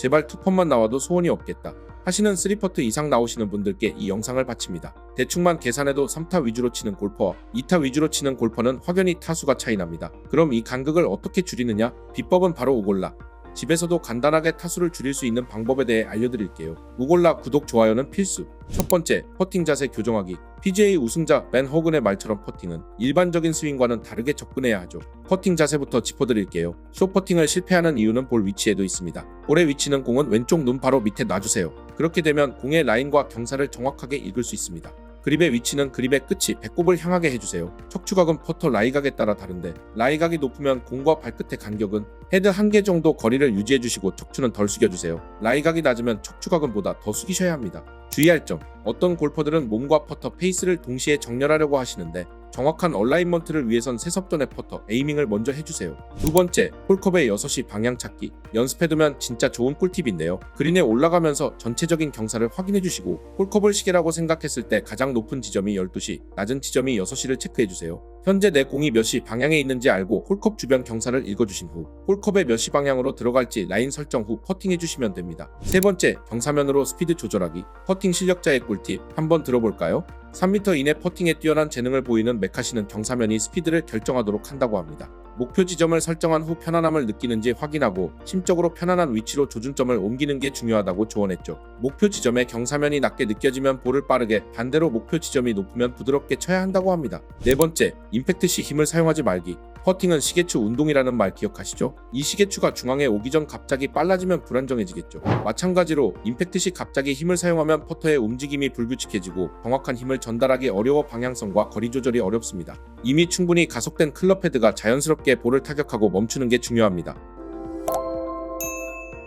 제발 투펀만 나와도 소원이 없겠다 하시는 3퍼트 이상 나오시는 분들께 이 영상을 바칩니다. 대충만 계산해도 3타 위주로 치는 골퍼와 2타 위주로 치는 골퍼는 확연히 타수가 차이납니다. 그럼 이 간극을 어떻게 줄이느냐? 비법은 바로 우골라. 집에서도 간단하게 타수를 줄일 수 있는 방법에 대해 알려드릴게요. 우골라 구독, 좋아요는 필수. 첫 번째, 퍼팅 자세 교정하기. PGA 우승자 벤 호근의 말처럼 퍼팅은 일반적인 스윙과는 다르게 접근해야 하죠. 퍼팅 자세부터 짚어드릴게요. 숏퍼팅을 실패하는 이유는 볼 위치에도 있습니다. 볼의 위치는 공은 왼쪽 눈 바로 밑에 놔주세요. 그렇게 되면 공의 라인과 경사를 정확하게 읽을 수 있습니다. 그립의 위치는 그립의 끝이 배꼽을 향하게 해주세요. 척추각은 퍼터 라이각에 따라 다른데 라이각이 높으면 공과 발끝의 간격은 헤드 1개 정도 거리를 유지해주시고 척추는 덜 숙여주세요. 라이각이 낮으면 척추각은 보다 더 숙이셔야 합니다. 주의할 점, 어떤 골퍼들은 몸과 퍼터 페이스를 동시에 정렬하려고 하시는데 정확한 얼라인먼트를 위해선 세섭전의 퍼터 에이밍을 먼저 해주세요. 두 번째, 홀컵의 6시 방향 찾기. 연습해두면 진짜 좋은 꿀팁인데요. 그린에 올라가면서 전체적인 경사를 확인해주시고 홀컵을 시계라고 생각했을 때 가장 높은 지점이 12시, 낮은 지점이 6시를 체크해주세요. 현재 내 공이 몇 시 방향에 있는지 알고 홀컵 주변 경사를 읽어주신 후 홀컵에 몇 시 방향으로 들어갈지 라인 설정 후 퍼팅해주시면 됩니다. 세 번째, 경사면으로 스피드 조절하기. 퍼팅 실력자의 꿀팁 한번 들어볼까요? 3m 이내 퍼팅에 뛰어난 재능을 보이는 메카시는 경사면이 스피드를 결정하도록 한다고 합니다. 목표 지점을 설정한 후 편안함을 느끼는지 확인하고 심적으로 편안한 위치로 조준점을 옮기는 게 중요하다고 조언했죠. 목표 지점의 경사면이 낮게 느껴지면 볼을 빠르게, 반대로 목표 지점이 높으면 부드럽게 쳐야 한다고 합니다. 네 번째, 임팩트 시 힘을 사용하지 말기. 퍼팅은 시계추 운동이라는 말 기억하시죠? 이 시계추가 중앙에 오기 전 갑자기 빨라지면 불안정해지겠죠. 마찬가지로 임팩트 시 갑자기 힘을 사용하면 퍼터의 움직임이 불규칙해지고 정확한 힘을 전달하기 어려워 방향성과 거리 조절이 어렵습니다. 이미 충분히 가속된 클럽 헤드가 자연스럽게 볼을 타격하고 멈추는 게 중요합니다.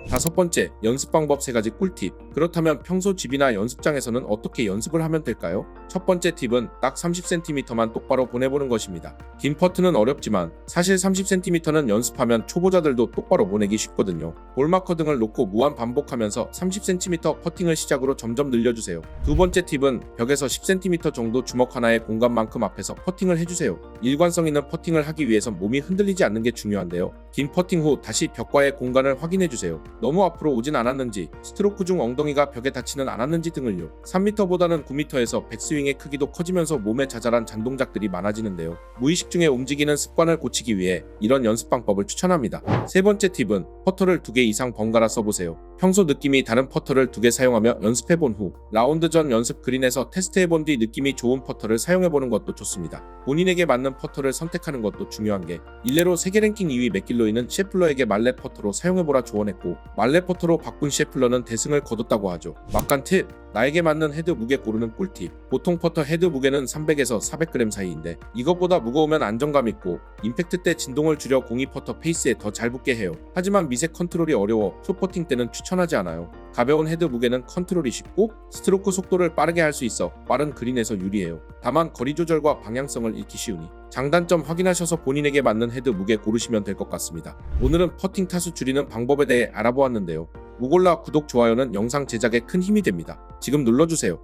다섯 번째, 연습 방법 3가지 꿀팁. 그렇다면 평소 집이나 연습장에서는 어떻게 연습을 하면 될까요? 첫 번째 팁은 딱 30cm만 똑바로 보내보는 것입니다. 긴 퍼트는 어렵지만 사실 30cm는 연습하면 초보자들도 똑바로 보내기 쉽거든요. 볼마커 등을 놓고 무한 반복하면서 30cm 퍼팅을 시작으로 점점 늘려주세요. 두 번째 팁은 벽에서 10cm 정도 주먹 하나의 공간만큼 앞에서 퍼팅을 해주세요. 일관성 있는 퍼팅을 하기 위해선 몸이 흔들리지 않는 게 중요한데요. 긴 퍼팅 후 다시 벽과의 공간을 확인해주세요. 너무 앞으로 오진 않았는지, 스트로크 중 엉덩이가 벽에 닿지는 않았는지 등을요. 3m보다는 9m에서 백스윙의 크기도 커지면서 몸에 자잘한 잔동작들이 많아지는데요. 무의식 중에 움직이는 습관을 고치기 위해 이런 연습 방법을 추천합니다. 세 번째 팁은 퍼터를 2개 이상 번갈아 써보세요. 평소 느낌이 다른 퍼터를 2개 사용하며 연습해본 후 라운드 전 연습 그린에서 테스트해본 뒤 느낌이 좋은 퍼터를 사용해보는 것도 좋습니다. 본인에게 맞는 퍼터를 선택하는 것도 중요한 게, 일례로 세계 랭킹 2위 맥길로이는 셰플러에게 말레 퍼터로 사용해보라 조언했고 말레 퍼터로 바꾼 셰플러는 대승을 거뒀다고 하죠. 막간 팁! 나에게 맞는 헤드 무게 고르는 꿀팁. 보통 퍼터 헤드 무게는 300에서 400g 사이인데 이것보다 무거우면 안정감 있고 임팩트 때 진동을 줄여 공이 퍼터 페이스에 더 잘 붙게 해요. 하지만 미세 컨트롤이 어려워 숏퍼팅 때는 추천하지 않아요. 가벼운 헤드 무게는 컨트롤이 쉽고 스트로크 속도를 빠르게 할 수 있어 빠른 그린에서 유리해요. 다만 거리 조절과 방향성을 잃기 쉬우니 장단점 확인하셔서 본인에게 맞는 헤드 무게 고르시면 될 것 같습니다. 오늘은 퍼팅 타수 줄이는 방법에 대해 알아보았는데요. 우골라 구독, 좋아요는 영상 제작에 큰 힘이 됩니다. 지금 눌러주세요.